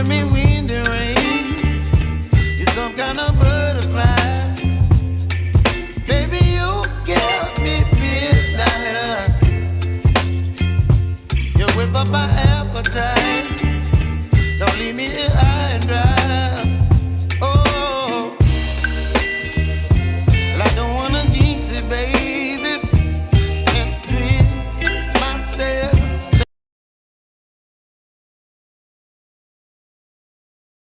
giving me wind and rain. You're some kind of butterfly. Baby, you give me midnight. You whip up my appetite. Don't leave me here.